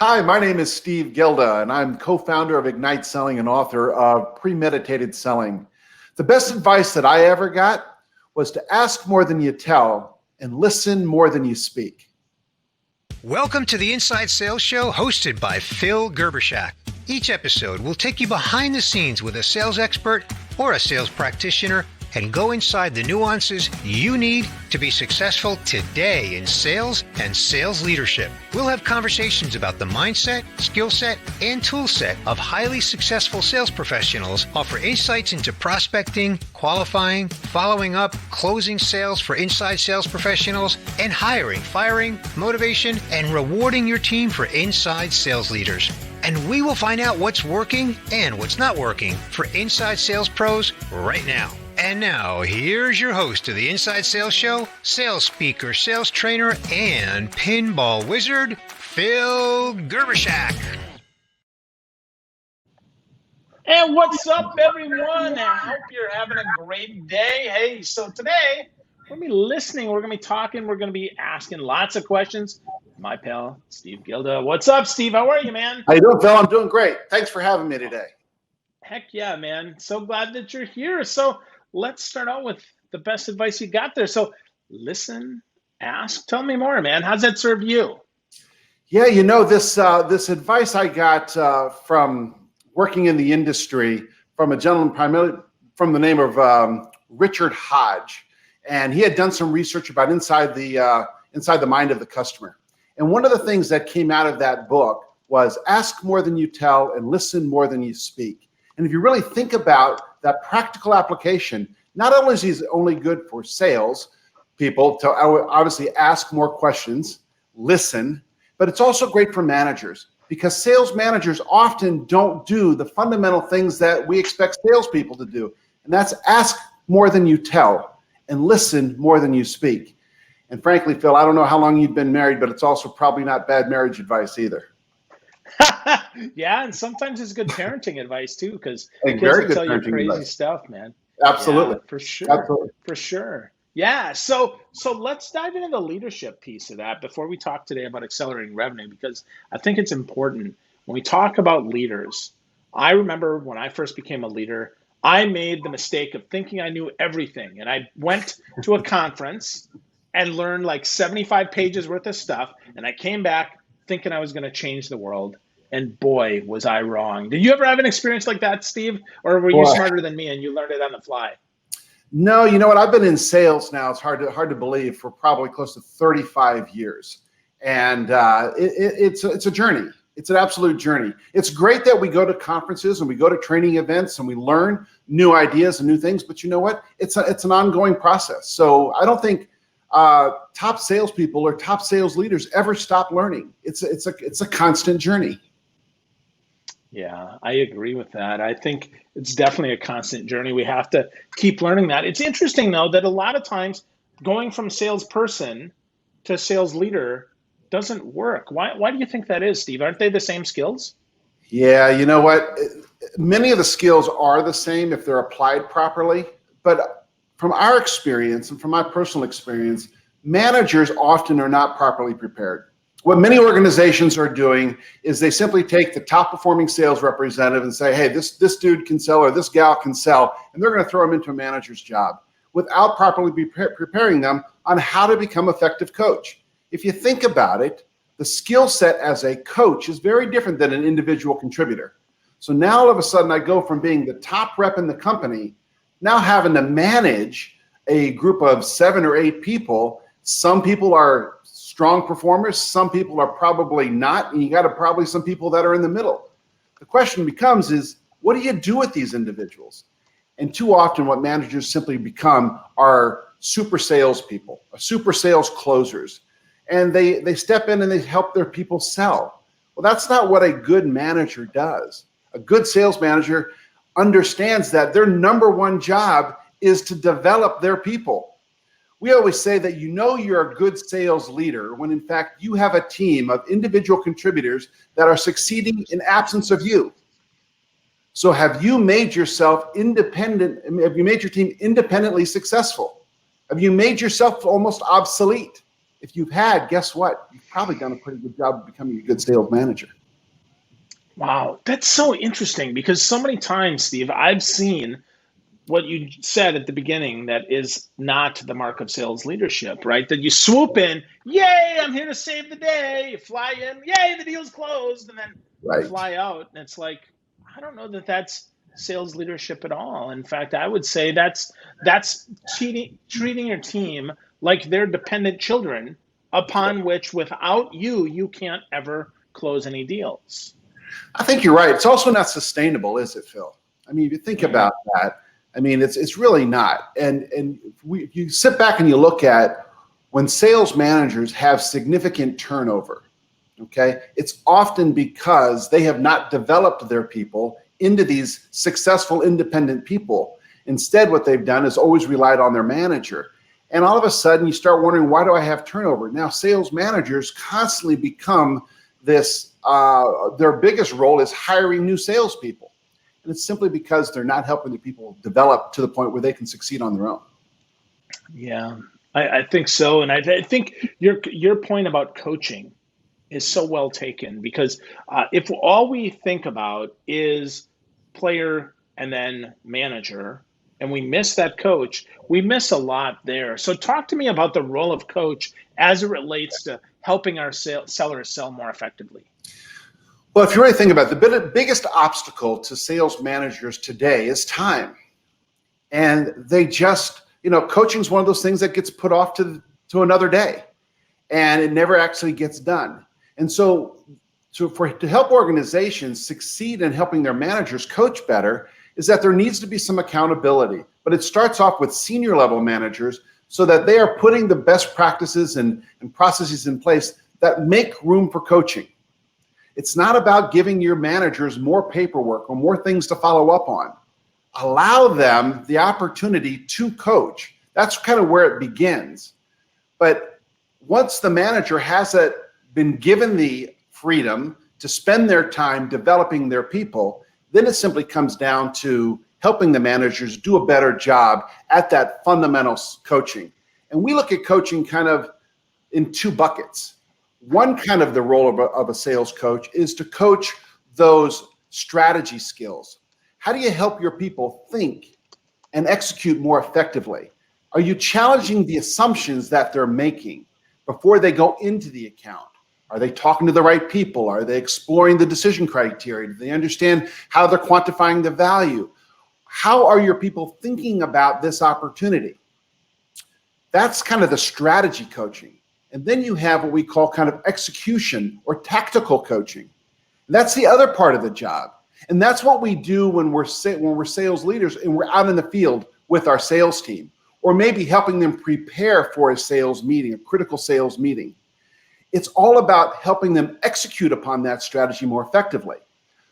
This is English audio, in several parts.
Hi, my name is Steve Gielda, and I'm co-founder of Ignite Selling and author of Premeditated Selling. The best advice that I ever got was to ask more than you tell and listen more than you speak. Welcome to the Inside Sales Show hosted by Phil Gerbyshak. Each episode will take you behind the scenes with a sales expert or a sales practitioner and go inside the nuances you need to be successful today in sales and sales leadership. We'll have conversations about the mindset, skill set, and tool set of highly successful sales professionals, offer insights into prospecting, qualifying, following up, closing sales for inside sales professionals, and hiring, firing, motivation, and rewarding your team for inside sales leaders. And we will find out what's working and what's not working for inside sales pros right now. And now, here's your host of the Inside Sales Show, sales speaker, sales trainer, and pinball wizard, Phil Gerbyshak. And what's up, everyone? I hope you're having a great day. Hey, so today, we're going to be listening, we're going to be talking, we're going to be asking lots of questions. My pal, Steve Gielda. What's up, Steve? How are you, man? How you doing, Phil? I'm doing great. Thanks for having me today. Heck yeah, man. So glad that you're here. So let's start out with the best advice you got there. So listen, ask, tell me more, man. How's that serve you? Yeah, you know, this advice I got from working in the industry from a gentleman primarily from the name of Richard Hodge, and he had done some research about inside the mind of the customer. And one of the things that came out of that book was ask more than you tell and listen more than you speak. And if you really think about that practical application, not only is he only good for sales people to obviously ask more questions, listen, but it's also great for managers because sales managers often don't do the fundamental things that we expect salespeople to do. And that's ask more than you tell and listen more than you speak. And frankly, Phil, I don't know how long you've been married, but it's also probably not bad marriage advice either. Yeah, and sometimes it's good parenting advice too, because kids very will good tell you parenting crazy advice. stuff, man. Absolutely. Yeah, for sure. Absolutely. For sure. Yeah. So let's dive into the leadership piece of that before we talk today about accelerating revenue, because I think it's important when we talk about leaders. I remember when I first became a leader, I made the mistake of thinking I knew everything. And I went to a conference and learned like 75 pages worth of stuff. And I came back thinking I was going to change the world. And boy, was I wrong. Did you ever have an experience like that, Steve? Or were you smarter than me and you learned it on the fly? No, you know what? I've been in sales now. It's hard to believe for probably close to 35 years. And it's a journey. It's an absolute journey. It's great that we go to conferences and we go to training events and we learn new ideas and new things. But you know what? It's an ongoing process. So I don't think top salespeople or top sales leaders ever stop learning. It's a constant journey. Yeah, I agree with that. I think it's definitely a constant journey. We have to keep learning that. It's interesting, though, that a lot of times going from salesperson to sales leader doesn't work. Why do you think that is, Steve? Aren't they the same skills? Yeah, you know what? Many of the skills are the same if they're applied properly. But from our experience and from my personal experience, managers often are not properly prepared. What many organizations are doing is they simply take the top performing sales representative and say, hey, this dude can sell or this gal can sell, and they're going to throw them into a manager's job without properly preparing them on how to become an effective coach. If you think about it, the skill set as a coach is very different than an individual contributor. So now all of a sudden I go from being the top rep in the company, now having to manage a group of 7 or 8 people. Some people are strong performers, some people are probably not, and you got probably some people that are in the middle. The question becomes is, what do you do with these individuals? And too often what managers simply become are super salespeople, super sales closers. And they step in and they help their people sell. Well, that's not what a good manager does. A good sales manager understands that their number one job is to develop their people. We always say that you know you're a good sales leader when in fact you have a team of individual contributors that are succeeding in absence of you. So have you made yourself independent? Have you made your team independently successful? Have you made yourself almost obsolete? If you've had, guess what? You've probably done a pretty good job of becoming a good sales manager. Wow, that's so interesting because so many times, Steve, I've seen what you said at the beginning that is not the mark of sales leadership, right? That you swoop in, yay, I'm here to save the day. You fly in, yay, the deal's closed, and then Right. fly out. And it's like, I don't know that that's sales leadership at all. In fact, I would say that's treating your team like they're dependent children upon which without you, you can't ever close any deals. I think you're right. It's also not sustainable, is it, Phil? I mean, if you think about that, I mean, it's really not. And if you sit back and you look at when sales managers have significant turnover, okay, it's often because they have not developed their people into these successful independent people. Instead, what they've done is always relied on their manager. And all of a sudden, you start wondering, why do I have turnover? Now, sales managers constantly become this, their biggest role is hiring new salespeople. And it's simply because they're not helping the people develop to the point where they can succeed on their own. Yeah, I think so. And I think your point about coaching is so well taken because if all we think about is player and then manager, and we miss that coach, we miss a lot there. So talk to me about the role of coach as it relates to helping our sellers sell more effectively. Well, if you really think about it, the biggest obstacle to sales managers today is time. And they just, coaching is one of those things that gets put off to another day, and it never actually gets done. And so to help organizations succeed in helping their managers coach better is that there needs to be some accountability. But it starts off with senior level managers so that they are putting the best practices and processes in place that make room for coaching. It's not about giving your managers more paperwork or more things to follow up on. Allow them the opportunity to coach. That's kind of where it begins. But once the manager has been given the freedom to spend their time developing their people, then it simply comes down to helping the managers do a better job at that fundamental coaching. And we look at coaching kind of in two buckets. One kind of the role of a sales coach is to coach those strategy skills. How do you help your people think and execute more effectively? Are you challenging the assumptions that they're making before they go into the account? Are they talking to the right people? Are they exploring the decision criteria? Do they understand how they're quantifying the value? How are your people thinking about this opportunity? That's kind of the strategy coaching. And then you have what we call kind of execution or tactical coaching. And that's the other part of the job. And that's what we do when we're sales leaders and we're out in the field with our sales team, or maybe helping them prepare for a sales meeting, a critical sales meeting. It's all about helping them execute upon that strategy more effectively.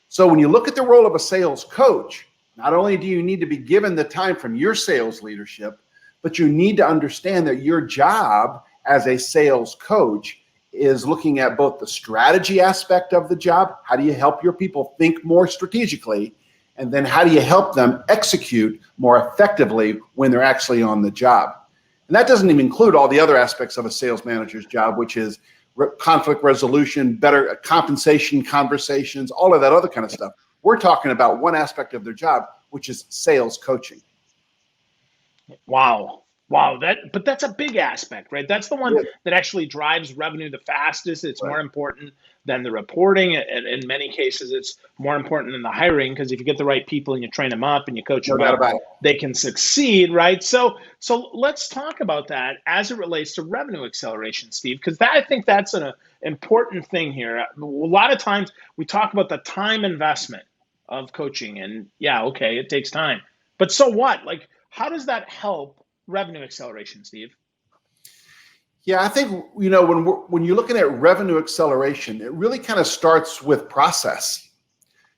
So when you look at the role of a sales coach, not only do you need to be given the time from your sales leadership, but you need to understand that your job as a sales coach is looking at both the strategy aspect of the job. How do you help your people think more strategically? And then how do you help them execute more effectively when they're actually on the job? And that doesn't even include all the other aspects of a sales manager's job, which is conflict resolution, better compensation conversations, all of that other kind of stuff. We're talking about one aspect of their job, which is sales coaching. Wow. But that's a big aspect, right? That's the one that actually drives revenue the fastest. It's more important than the reporting. And in many cases, it's more important than the hiring, because if you get the right people and you train them up and you coach them up, they can succeed, right? So let's talk about that as it relates to revenue acceleration, Steve, because I think that's an important thing here. A lot of times we talk about the time investment of coaching, and it takes time. But so what? Like, how does that help revenue acceleration, Steve? Yeah, I think, when you're looking at revenue acceleration, it really kind of starts with process.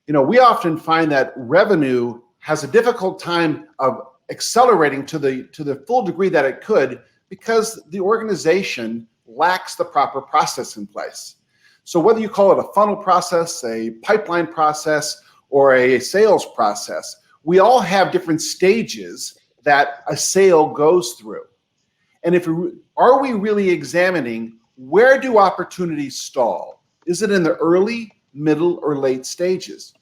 We often find that revenue has a difficult time of accelerating to the full degree that it could because the organization lacks the proper process in place. So whether you call it a funnel process, a pipeline process, or a sales process, we all have different stages that a sale goes through. And are we really examining where do opportunities stall? Is it in the early, middle, or late stages?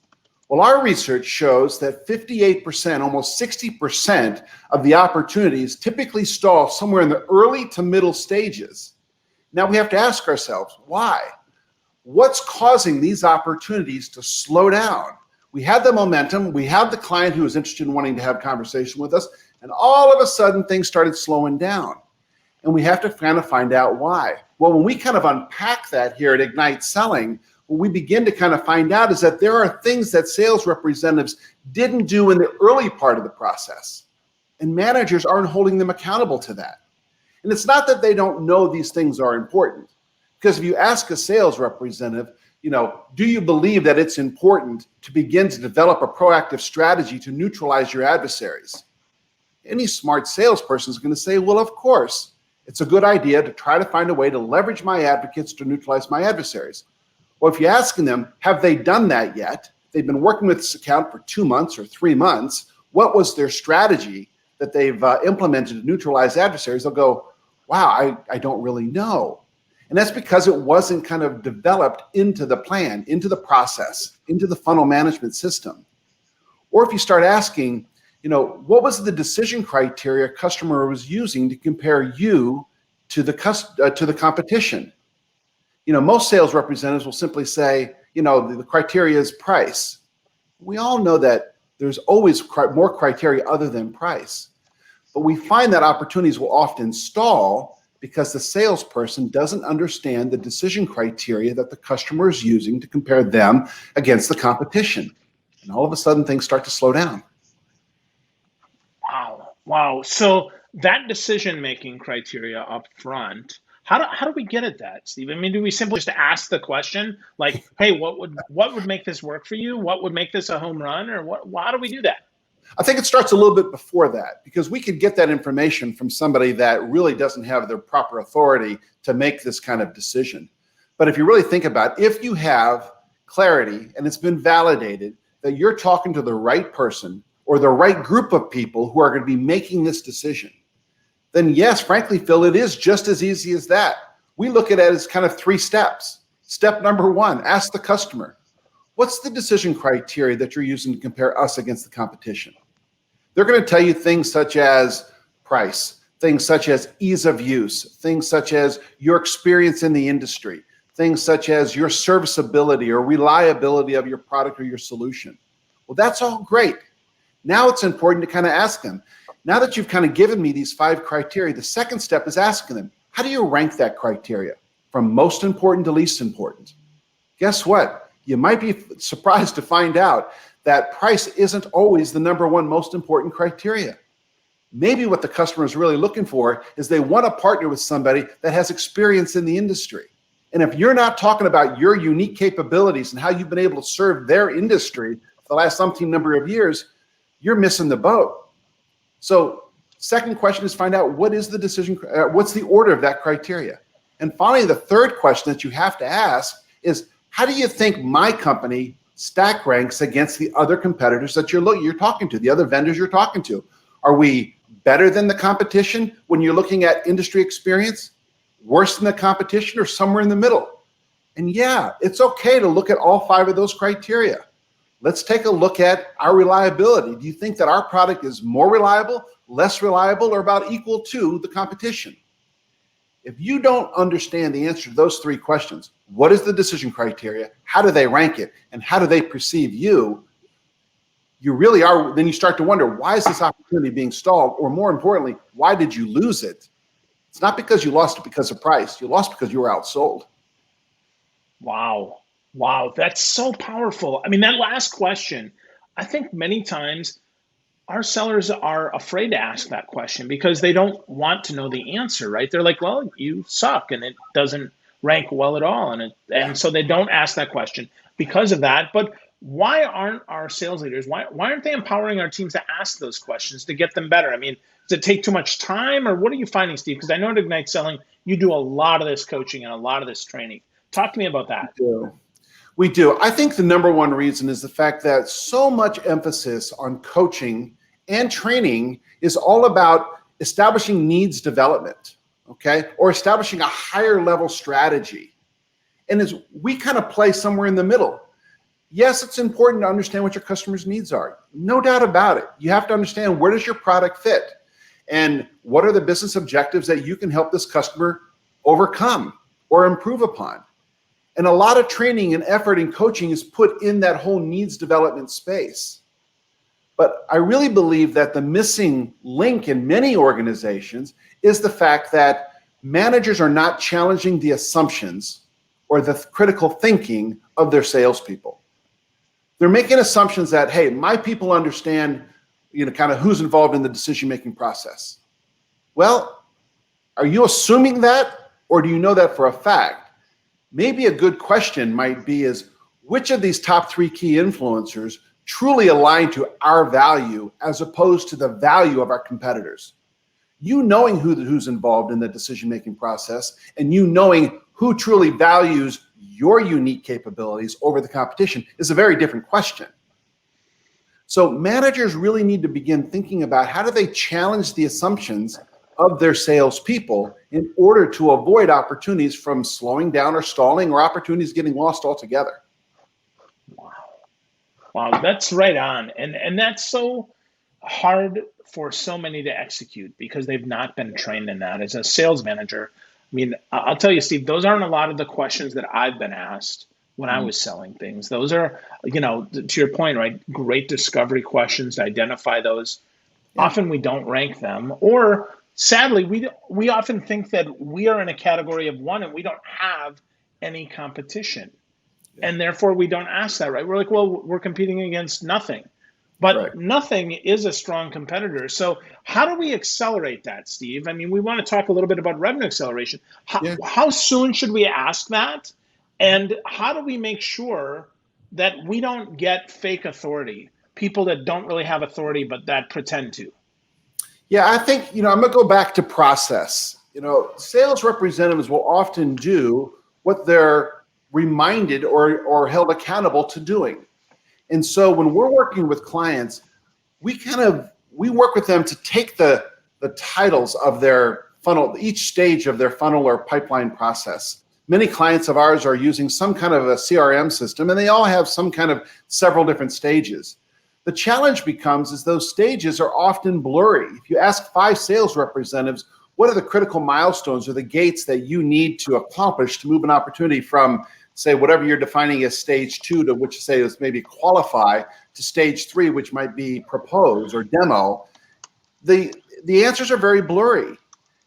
Well, our research shows that 58%, almost 60% of the opportunities typically stall somewhere in the early to middle stages. Now we have to ask ourselves, why? What's causing these opportunities to slow down? We had the momentum, we had the client who was interested in wanting to have a conversation with us, and all of a sudden things started slowing down. And we have to kind of find out why. Well, when we kind of unpack that here at Ignite Selling, what we begin to kind of find out is that there are things that sales representatives didn't do in the early part of the process, and managers aren't holding them accountable to that. And it's not that they don't know these things are important, because if you ask a sales representative, do you believe that it's important to begin to develop a proactive strategy to neutralize your adversaries? Any smart salesperson is going to say, well, of course, it's a good idea to try to find a way to leverage my advocates to neutralize my adversaries. Well, if you're asking them, have they done that yet? They've been working with this account for 2 months or 3 months. What was their strategy that they've implemented to neutralize adversaries? They'll go, wow, I don't really know. And that's because it wasn't kind of developed into the plan, into the process, into the funnel management system. Or if you start asking, what was the decision criteria a customer was using to compare you to the competition? Most sales representatives will simply say, the criteria is price. We all know that there's always more criteria other than price. But we find that opportunities will often stall because the salesperson doesn't understand the decision criteria that the customer is using to compare them against the competition. And all of a sudden, things start to slow down. Wow. So that decision-making criteria up front, how do we get at that, Steve? I mean, do we simply just ask the question, like, hey, what would make this work for you? What would make this a home run? Or how do we do that? I think it starts a little bit before that, because we could get that information from somebody that really doesn't have the proper authority to make this kind of decision. But if you really think about it, if you have clarity and it's been validated that you're talking to the right person or the right group of people who are going to be making this decision, then yes, frankly, Phil, it is just as easy as that. We look at it as kind of 3 steps. Step number 1, ask the customer, what's the decision criteria that you're using to compare us against the competition? They're going to tell you things such as price, things such as ease of use, things such as your experience in the industry, things such as your serviceability or reliability of your product or your solution. Well, that's all great. Now it's important to kind of ask them, now that you've kind of given me these 5 criteria, the second step is asking them, how do you rank that criteria from most important to least important? Guess what? You might be surprised to find out that price isn't always the number 1 most important criteria. Maybe what the customer is really looking for is they want to partner with somebody that has experience in the industry. And if you're not talking about your unique capabilities and how you've been able to serve their industry for the last umpteen number of years, you're missing the boat. So second question is find out what is the decision, what's the order of that criteria? And finally, the third question that you have to ask is, how do you think my company stack ranks against the other competitors that you're talking to, the other vendors you're talking to? Are we better than the competition when you're looking at industry experience, worse than the competition, or somewhere in the middle? And yeah, it's okay to look at all 5 of those criteria. Let's take a look at our reliability. Do you think that our product is more reliable, less reliable, or about equal to the competition? If you don't understand the answer to those 3 questions, what is the decision criteria, how do they rank it, and how do they perceive you, you really are, then you start to wonder, why is this opportunity being stalled? Or more importantly, why did you lose it? It's not because you lost it because of price. You lost because you were outsold. Wow, that's so powerful. I mean, that last question, I think many times our sellers are afraid to ask that question because they don't want to know the answer, right? They're like, well, you suck and it doesn't rank well at all. And so they don't ask that question because of that. But why aren't our sales leaders, why aren't they empowering our teams to ask those questions to get them better? I mean, does it take too much time, or what are you finding, Steve? Because I know at Ignite Selling, you do a lot of this coaching and a lot of this training. Talk to me about that. We do. I think the number 1 reason is the fact that so much emphasis on coaching and training is all about establishing needs development, okay, or establishing a higher level strategy. And as we kind of play somewhere in the middle. Yes, it's important to understand what your customers' needs are. No doubt about it. You have to understand, where does your product fit? And what are the business objectives that you can help this customer overcome or improve upon? And a lot of training and effort and coaching is put in that whole needs development space. But I really believe that the missing link in many organizations is the fact that managers are not challenging the assumptions or the critical thinking of their salespeople. They're making assumptions that, hey, my people understand, kind of who's involved in the decision-making process. Well, are you assuming that, or do you know that for a fact? Maybe a good question might be is, which of these top 3 key influencers truly align to our value as opposed to the value of our competitors? You knowing who's involved in the decision-making process, and you knowing who truly values your unique capabilities over the competition is a very different question. So managers really need to begin thinking about, how do they challenge the assumptions of their salespeople in order to avoid opportunities from slowing down or stalling, or opportunities getting lost altogether. Wow, that's right on. And that's so hard for so many to execute because they've not been trained in that. As a sales manager, I mean, I'll tell you, Steve, those aren't a lot of the questions that I've been asked when I was selling things. Those are, to your point, right? Great discovery questions to identify those. Yeah. Often we don't rank them, or sadly, we often think that we are in a category of one and we don't have any competition. And therefore, we don't ask that, right? We're like, well, we're competing against nothing. But right. Nothing is a strong competitor. So how do we accelerate that, Steve? I mean, we want to talk a little bit about revenue acceleration. How soon should we ask that? And how do we make sure that we don't get fake authority, people that don't really have authority, but that pretend to? Yeah, I think, I'm going to go back to process. Sales representatives will often do what they're reminded or held accountable to doing. And so when we're working with clients, we work with them to take the titles of their funnel, each stage of their funnel or pipeline process. Many clients of ours are using some kind of a CRM system, and they all have some kind of several different stages. The challenge becomes is those stages are often blurry. If you ask 5 sales representatives, what are the critical milestones or the gates that you need to accomplish to move an opportunity from, say, whatever you're defining as stage 2, to which say is maybe qualify, to stage 3, which might be propose or demo, the answers are very blurry.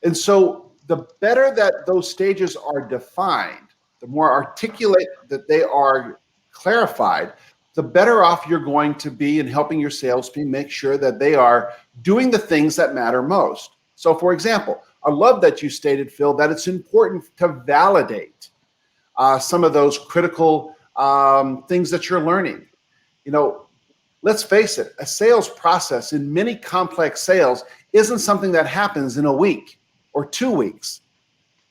And so the better that those stages are defined, the more articulate that they are clarified, the better off you're going to be in helping your sales team make sure that they are doing the things that matter most. So for example, I love that you stated, Phil, that it's important to validate some of those critical things that you're learning. Let's face it, a sales process in many complex sales isn't something that happens in a week or 2 weeks.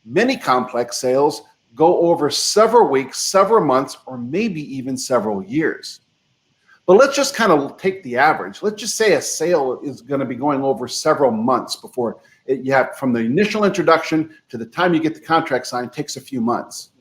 Many complex sales go over several weeks, several months, or maybe even several years. But let's just kind of take the average. Let's just say a sale is going to be going over several months before you have, from the initial introduction to the time you get the contract signed, takes a few months.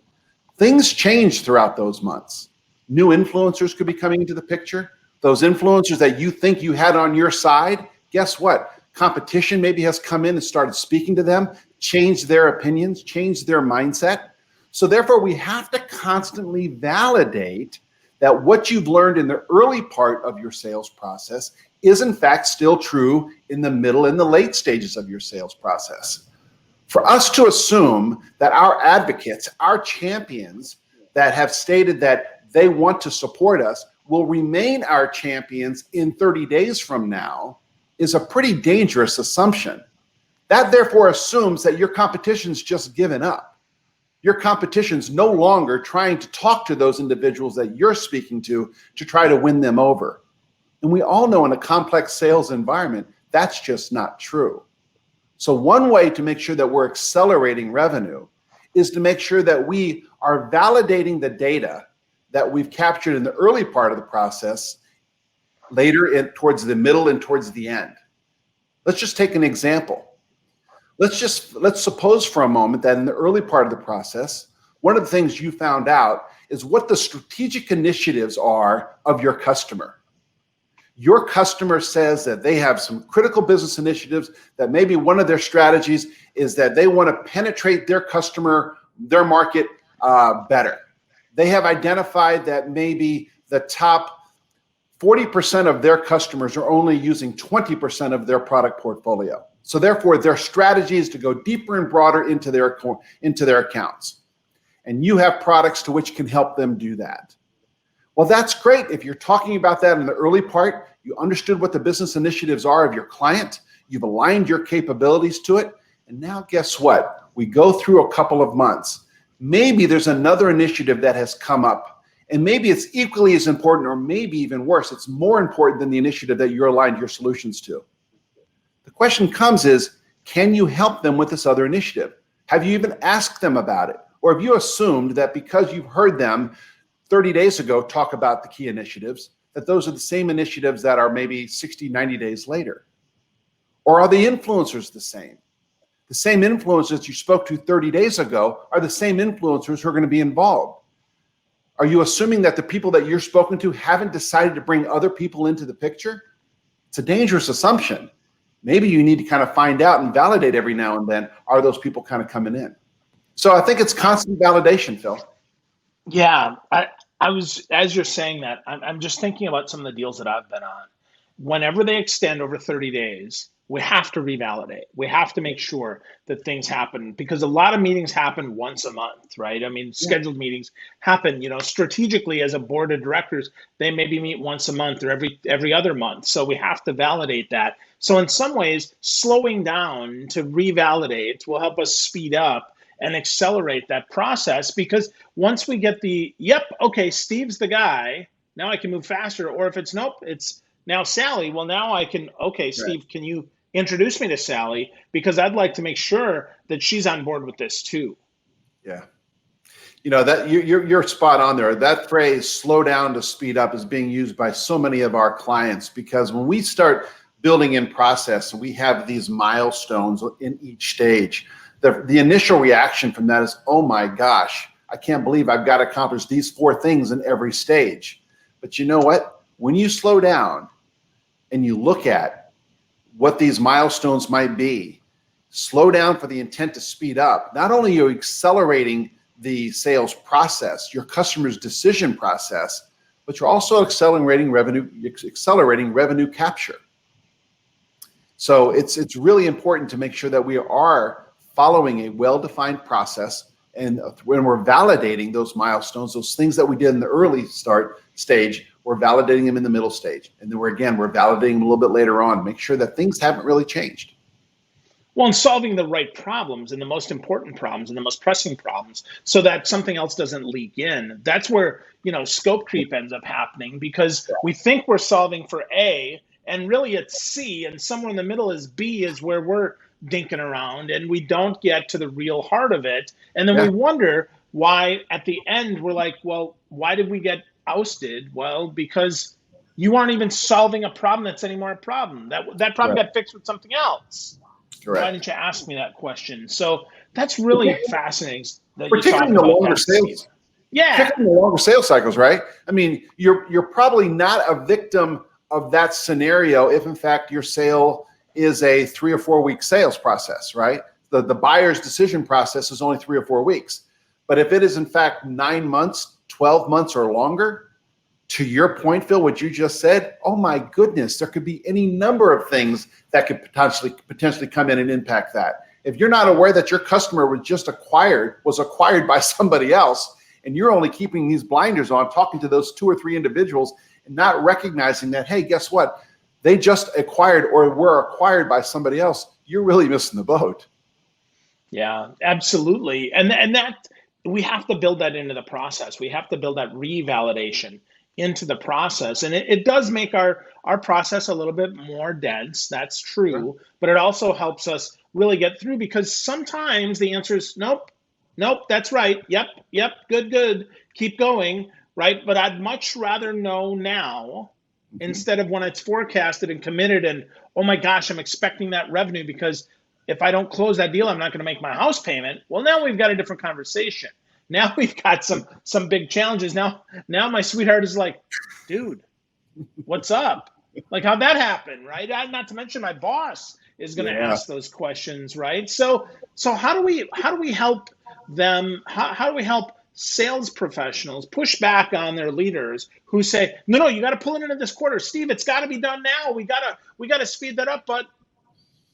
Things change throughout those months. New influencers could be coming into the picture. Those influencers that you think you had on your side, guess what? Competition maybe has come in and started speaking to them, changed their opinions, changed their mindset. So therefore, we have to constantly validate that what you've learned in the early part of your sales process is in fact still true in the middle and the late stages of your sales process. For us to assume that our advocates, our champions that have stated that they want to support us will remain our champions in 30 days from now is a pretty dangerous assumption. That therefore assumes that your competition's just given up. Your competition's no longer trying to talk to those individuals that you're speaking to try to win them over. And we all know in a complex sales environment, that's just not true. So one way to make sure that we're accelerating revenue is to make sure that we are validating the data that we've captured in the early part of the process later towards the middle and towards the end. Let's just take an example. Let's suppose for a moment that in the early part of the process, one of the things you found out is what the strategic initiatives are of your customer. Your customer says that they have some critical business initiatives, that maybe one of their strategies is that they want to penetrate their market better. They have identified that maybe the top 40% of their customers are only using 20% of their product portfolio. So therefore, their strategy is to go deeper and broader into their accounts. And you have products to which can help them do that. Well, that's great. If you're talking about that in the early part, you understood what the business initiatives are of your client, you've aligned your capabilities to it, and now guess what? We go through a couple of months. Maybe there's another initiative that has come up, and maybe it's equally as important, or maybe even worse, it's more important than the initiative that you're aligned your solutions to. The question comes is, can you help them with this other initiative? Have you even asked them about it? Or have you assumed that because you've heard them 30 days ago talk about the key initiatives, that those are the same initiatives that are maybe 60, 90 days later? Or are the influencers the same? The same influencers you spoke to 30 days ago are the same influencers who are going to be involved. Are you assuming that the people that you're spoken to haven't decided to bring other people into the picture? It's a dangerous assumption. Maybe you need to kind of find out and validate every now and then, are those people kind of coming in? So I think it's constant validation, Phil. Yeah, I was, as you're saying that, I'm just thinking about some of the deals that I've been on. Whenever they extend over 30 days, we have to revalidate. We have to make sure that things happen, because a lot of meetings happen once a month, right? I mean, scheduled meetings happen, strategically as a board of directors, they maybe meet once a month or every other month. So we have to validate that. So in some ways, slowing down to revalidate will help us speed up and accelerate that process, because once we get okay, Steve's the guy, now I can move faster. Or if it's nope, it's now Sally. Well, now I can, okay, Steve, can you introduce me to Sally? Because I'd like to make sure that she's on board with this too. Yeah. That you're spot on there. That phrase, slow down to speed up, is being used by so many of our clients, because when we start building in process and we have these milestones in each stage, the initial reaction from that is, oh my gosh, I can't believe I've got to accomplish these 4 things in every stage. But you know what? When you slow down and you look at what these milestones might be, slow down for the intent to speed up. Not only are you accelerating the sales process, your customer's decision process, but you're also accelerating revenue capture. So it's really important to make sure that we are following a well-defined process, and when we're validating those milestones, those things that we did in the early stage, we're validating them in the middle stage, and then we're validating them a little bit later on. Make sure that things haven't really changed. Well, and solving the right problems and the most important problems and the most pressing problems, so that something else doesn't leak in. That's where scope creep ends up happening, because we think we're solving for A, and really it's C, and somewhere in the middle is B, is where we're dinking around, and we don't get to the real heart of it. And then we wonder why at the end we're like, well, why did we get ousted? Well, because you aren't even solving a problem that's anymore a problem. That problem got fixed with something else. Correct. Why didn't you ask me that question? So that's really fascinating that you talk about longer sales. Particularly the longer sales cycles, right? I mean, you're probably not a victim of that scenario if in fact your sale is a 3 or 4 week sales process, right? The buyer's decision process is only 3 or 4 weeks. But if it is in fact 9 months, 12 months or longer, to your point, Phil, what you just said, oh my goodness, there could be any number of things that could potentially come in and impact that. If you're not aware that your customer was acquired by somebody else, and you're only keeping these blinders on, talking to those 2 or 3 individuals and not recognizing that, hey, guess what? They just acquired or were acquired by somebody else, you're really missing the boat. Yeah, absolutely. And that we have to build that into the process. We have to build that revalidation into the process. And it does make our process a little bit more dense. That's true. But it also helps us really get through, because sometimes the answer is nope, that's right. Yep, good. Keep going, right? But I'd much rather know now instead of when it's forecasted and committed and, oh my gosh, I'm expecting that revenue because if I don't close that deal, I'm not going to make my house payment. Well, now we've got a different conversation. Now we've got some big challenges. Now my sweetheart is like, dude, what's up? Like, how'd that happen, right? Not to mention my boss is going to ask those questions, right? So how do we help them? How do we help sales professionals push back on their leaders who say, no, you got to pull it into this quarter, Steve. It's got to be done now. We gotta speed that up. But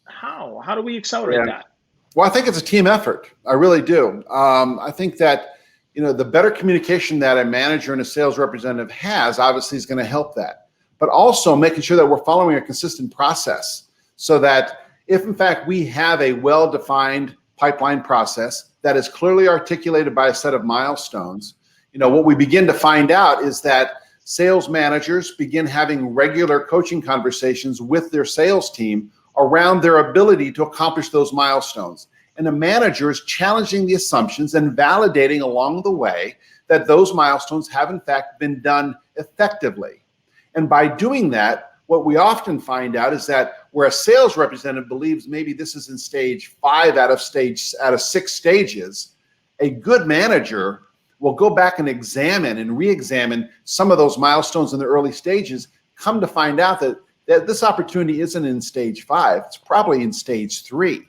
how do we accelerate that? Well, I think it's a team effort. I really do. I think that the better communication that a manager and a sales representative has obviously is going to help that. But also making sure that we're following a consistent process so that if in fact we have a well-defined pipeline process that is clearly articulated by a set of milestones, what we begin to find out is that sales managers begin having regular coaching conversations with their sales team around their ability to accomplish those milestones. And the manager is challenging the assumptions and validating along the way that those milestones have in fact been done effectively. And by doing that, what we often find out is that where a sales representative believes maybe this is in stage 5 out of 6 stages, a good manager will go back and examine and re-examine some of those milestones in the early stages, come to find out that this opportunity isn't in stage 5, it's probably in stage 3.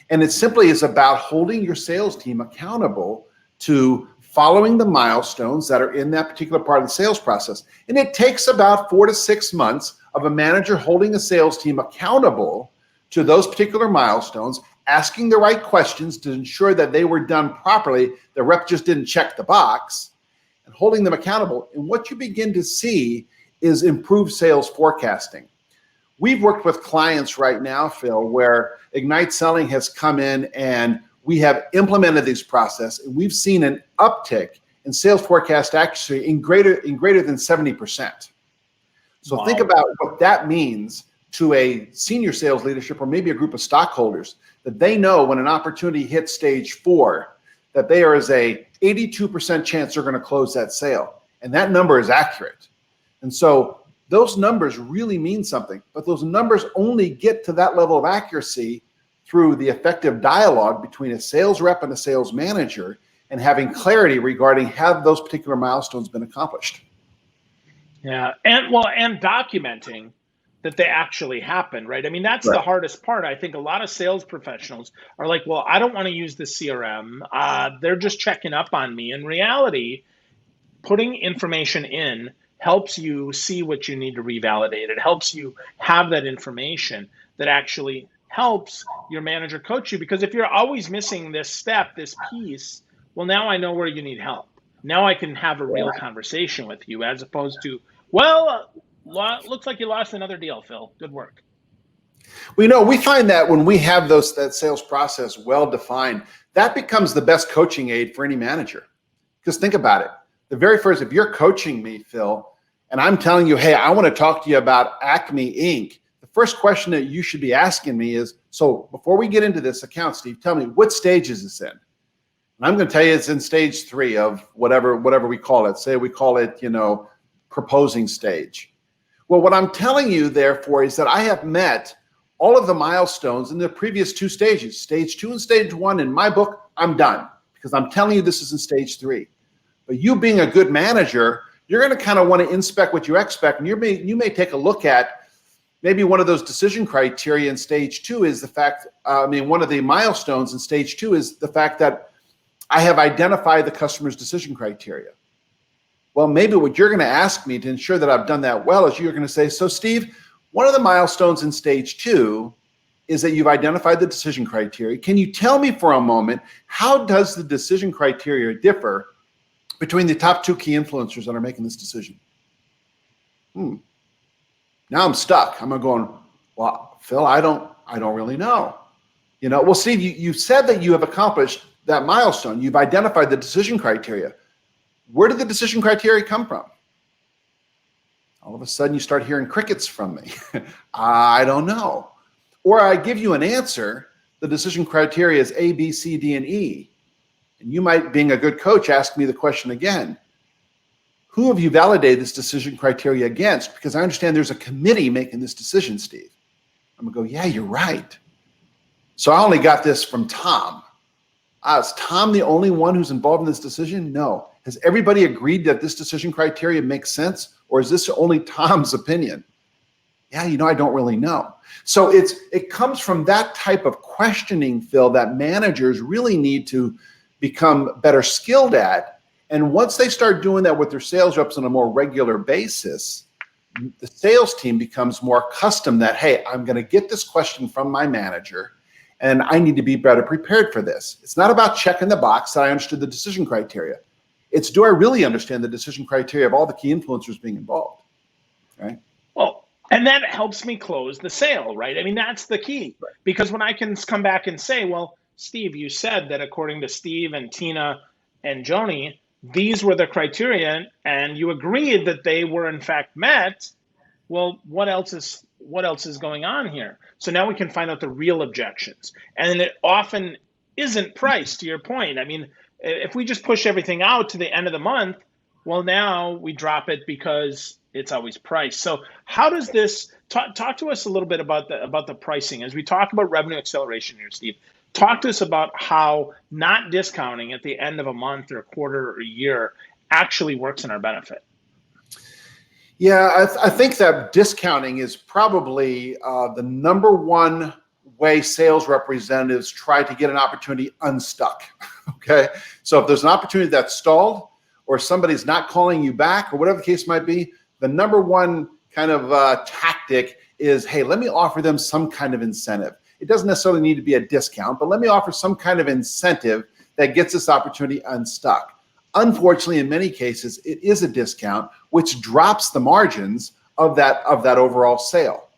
And it simply is about holding your sales team accountable to following the milestones that are in that particular part of the sales process. And it takes about 4 to 6 months of a manager holding a sales team accountable to those particular milestones, asking the right questions to ensure that they were done properly. The rep just didn't check the box, and holding them accountable. And what you begin to see is improved sales forecasting. We've worked with clients right now, Phil, where Ignite Selling has come in and we have implemented this process, and we've seen an uptick in sales forecast accuracy in greater than 70%. So Wow. Think about what that means to a senior sales leadership or maybe a group of stockholders, that they know when an opportunity hits stage 4, that there is a 82% chance they're going to close that sale. And that number is accurate. And so those numbers really mean something, but those numbers only get to that level of accuracy through the effective dialogue between a sales rep and a sales manager and having clarity regarding have those particular milestones been accomplished. Yeah, and documenting that they actually happen, right? I mean, that's Right. the hardest part. I think a lot of sales professionals are like, well, I don't want to use the CRM. They're just checking up on me. In reality, putting information in helps you see what you need to revalidate. It helps you have that information that actually helps your manager coach you. Because if you're always missing this step, this piece, well, now I know where you need help. Now I can have a real conversation with you as opposed to, well, looks like you lost another deal, Phil. Good work. Well, we find that when we have that sales process well defined, that becomes the best coaching aid for any manager. Because think about it. The very first, if you're coaching me, Phil, and I'm telling you, hey, I want to talk to you about Acme Inc., the first question that you should be asking me is, so before we get into this account, Steve, tell me, what stage is this in? And I'm going to tell you it's in stage 3 of whatever we call it. Say we call it, proposing stage. Well, what I'm telling you, therefore, is that I have met all of the milestones in the previous 2 stages, stage 2 and stage 1. In my book, I'm done because I'm telling you this is in stage 3. But you being a good manager, you're going to kind of want to inspect what you expect. And you may take a look at maybe one of those decision criteria in stage 2 is the fact, one of the milestones in stage 2 is the fact that I have identified the customer's decision criteria. Well, maybe what you're going to ask me to ensure that I've done that well is you're going to say, so Steve, one of the milestones in stage 2 is that you've identified the decision criteria. Can you tell me for a moment, how does the decision criteria differ between the top 2 key influencers that are making this decision? Now I'm stuck. I'm going, well, Phil, I don't really know. Well, Steve, you said that you have accomplished that milestone. You've identified the decision criteria. Where did the decision criteria come from? All of a sudden you start hearing crickets from me. I don't know. Or I give you an answer. The decision criteria is A, B, C, D, and E. And you might, being a good coach, ask me the question again. Who have you validated this decision criteria against? Because I understand there's a committee making this decision, Steve. I'm going to go, yeah, you're right. So I only got this from Tom. Is Tom the only one who's involved in this decision? No. Has everybody agreed that this decision criteria makes sense? Or is this only Tom's opinion? Yeah, I don't really know. So it comes from that type of questioning, Phil, that managers really need to become better skilled at. And once they start doing that with their sales reps on a more regular basis, the sales team becomes more accustomed that, hey, I'm going to get this question from my manager, and I need to be better prepared for this. It's not about checking the box that I understood the decision criteria. It's, do I really understand the decision criteria of all the key influencers being involved? Right? Well, and that helps me close the sale, right? I mean, that's the key. Right. Because when I can come back and say, well, Steve, you said that according to Steve and Tina and Joni, these were the criteria, and you agreed that they were in fact met. Well, what else is going on here? So now we can find out the real objections. And it often isn't price, to your point. I mean, if we just push everything out to the end of the month, well, now we drop it because it's always price. So how does this talk to us a little bit about the pricing as we talk about revenue acceleration here, Steve? Talk to us about how not discounting at the end of a month or a quarter or a year actually works in our benefit. Yeah, I think that discounting is probably the number one way sales representatives try to get an opportunity unstuck. Okay, so if there's an opportunity that's stalled, or somebody's not calling you back, or whatever the case might be, the number one kind of tactic is, hey, let me offer them some kind of incentive. It doesn't necessarily need to be a discount, but let me offer some kind of incentive that gets this opportunity unstuck. Unfortunately, in many cases, it is a discount, which drops the margins of that overall sale.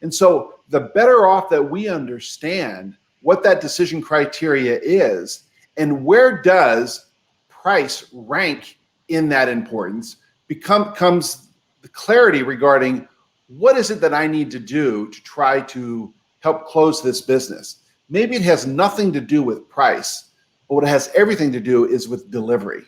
And so the better off that we understand what that decision criteria is and where does price rank in that importance comes the clarity regarding what is it that I need to do to try to help close this business. Maybe it has nothing to do with price, but what it has everything to do is with delivery.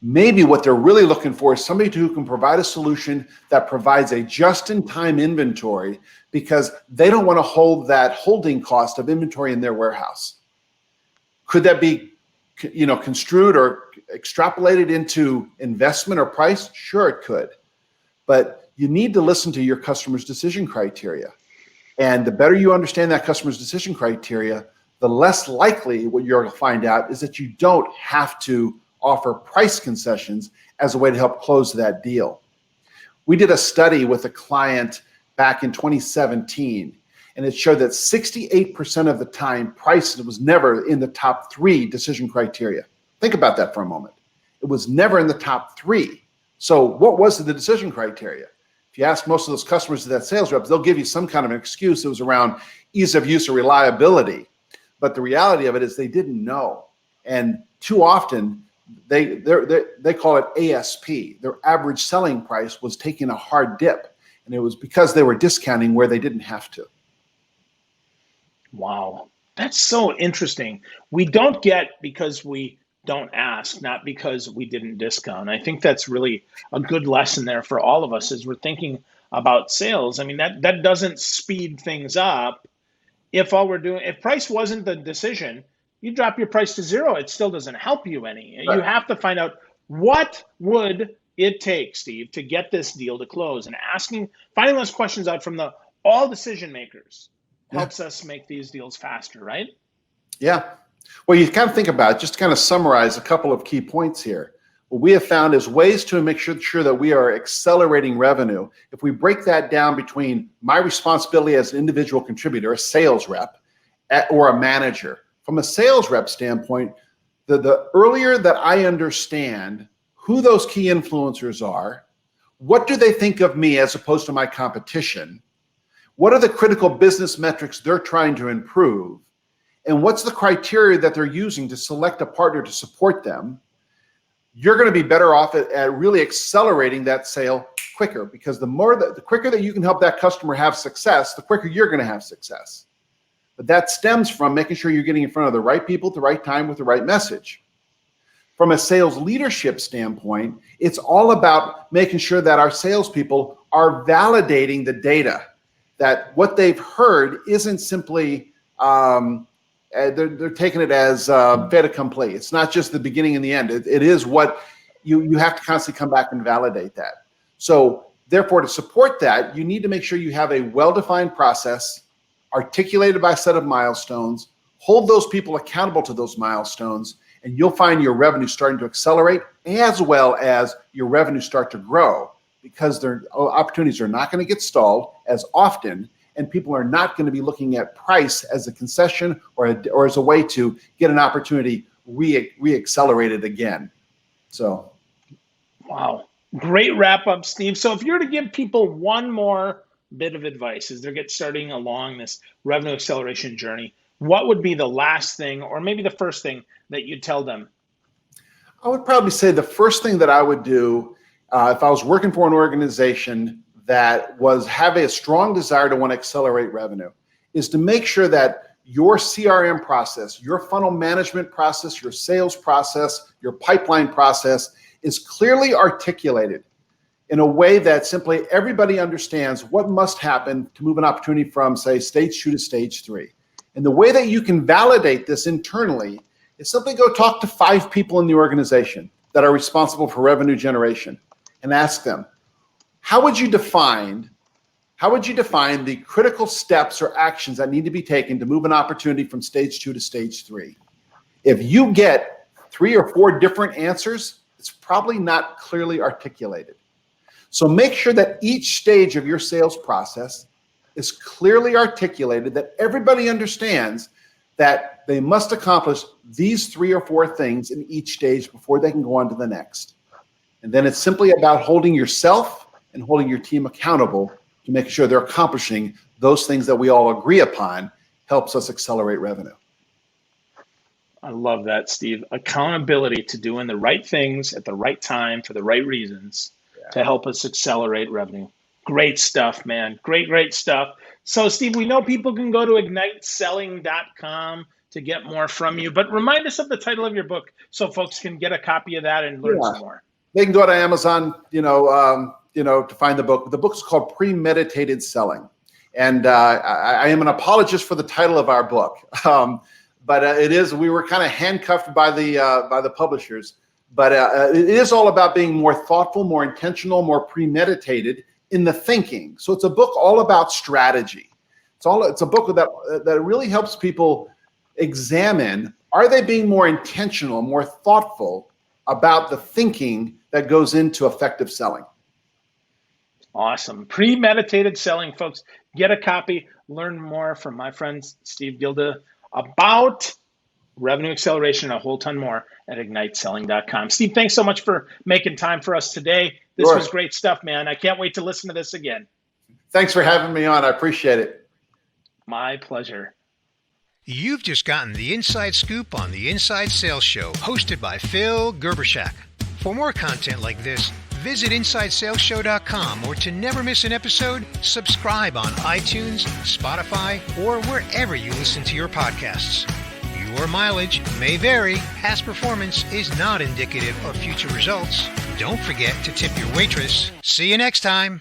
Maybe what they're really looking for is somebody who can provide a solution that provides a just-in-time inventory because they don't want to hold that holding cost of inventory in their warehouse. Could that be, construed or extrapolated into investment or price? Sure, it could. But you need to listen to your customer's decision criteria. And the better you understand that customer's decision criteria, the less likely what you're going to find out is that you don't have to offer price concessions as a way to help close that deal. We did a study with a client back in 2017, and it showed that 68% of the time price was never in the top 3 decision criteria. Think about that for a moment. It was never in the top 3. So what was the decision criteria? If you ask most of those customers to that sales reps, they'll give you some kind of an excuse. It was around ease of use or reliability. But the reality of it is they didn't know. And too often, they call it ASP. Their average selling price was taking a hard dip. And it was because they were discounting where they didn't have to. Wow. That's so interesting. We don't get because we don't ask, not because we didn't discount. I think that's really a good lesson there for all of us as we're thinking about sales. I mean, that doesn't speed things up. If price wasn't the decision, you drop your price to 0, it still doesn't help you any. Right. You have to find out what would it take, Steve, to get this deal to close, and finding those questions out from all decision makers helps us make these deals faster, right? Yeah. Well, you kind of think about it, just to kind of summarize a couple of key points here. What we have found is ways to make sure that we are accelerating revenue. If we break that down between my responsibility as an individual contributor, a sales rep, or a manager. From a sales rep standpoint, the earlier that I understand who those key influencers are, what do they think of me as opposed to my competition, what are the critical business metrics they're trying to improve, and what's the criteria that they're using to select a partner to support them, you're going to be better off at really accelerating that sale quicker, because the quicker that you can help that customer have success, the quicker you're going to have success. But that stems from making sure you're getting in front of the right people at the right time with the right message. From a sales leadership standpoint, it's all about making sure that our salespeople are validating the data, that what they've heard isn't simply they're taking it as fait accompli. It's not just the beginning and the end. It is what you have to constantly come back and validate that. So therefore, to support that, you need to make sure you have a well-defined process, articulated by a set of milestones, hold those people accountable to those milestones, and you'll find your revenue starting to accelerate as well as your revenue start to grow, because their opportunities are not going to get stalled as often, and people are not going to be looking at price as a concession or as a way to get an opportunity re-accelerated again. So, wow, great wrap up, Steve. So if you were to give people one more bit of advice as they're starting along this revenue acceleration journey, what would be the last thing, or maybe the first thing that you'd tell them? I would probably say the first thing that I would do if I was working for an organization that have a strong desire to want to accelerate revenue is to make sure that your CRM process, your funnel management process, your sales process, your pipeline process is clearly articulated in a way that simply everybody understands what must happen to move an opportunity from, say, stage 2 to stage 3. And the way that you can validate this internally is simply go talk to 5 people in the organization that are responsible for revenue generation and ask them, how would you define the critical steps or actions that need to be taken to move an opportunity from stage 2 to stage 3? If you get 3 or 4 different answers, it's probably not clearly articulated. So make sure that each stage of your sales process is clearly articulated, that everybody understands that they must accomplish these 3 or 4 things in each stage before they can go on to the next. And then it's simply about holding yourself and holding your team accountable to make sure they're accomplishing those things that we all agree upon helps us accelerate revenue. I love that, Steve. Accountability to doing the right things at the right time for the right reasons to help us accelerate revenue. Great stuff, man. Great stuff. So, Steve, we know people can go to igniteselling.com to get more from you, but remind us of the title of your book so folks can get a copy of that and learn some more. They can go to Amazon, to find the book. The book is called Premeditated Selling. And I am an apologist for the title of our book. But we were kind of handcuffed by the publishers. But it is all about being more thoughtful, more intentional, more premeditated in the thinking. So it's a book all about strategy. It's a book that really helps people examine, are they being more intentional, more thoughtful about the thinking that goes into effective selling. Awesome. Premeditated selling, folks. Get a copy. Learn more from my friend Steve Gielda about revenue acceleration and a whole ton more at igniteselling.com. Steve, thanks so much for making time for us today. This was great stuff, man. I can't wait to listen to this again. Thanks for having me on. I appreciate it. My pleasure. You've just gotten the inside scoop on the Inside Sales Show, hosted by Phil Gerbyshak. For more content like this, visit InsideSalesShow.com, or to never miss an episode, subscribe on iTunes, Spotify, or wherever you listen to your podcasts. Your mileage may vary. Past performance is not indicative of future results. Don't forget to tip your waitress. See you next time.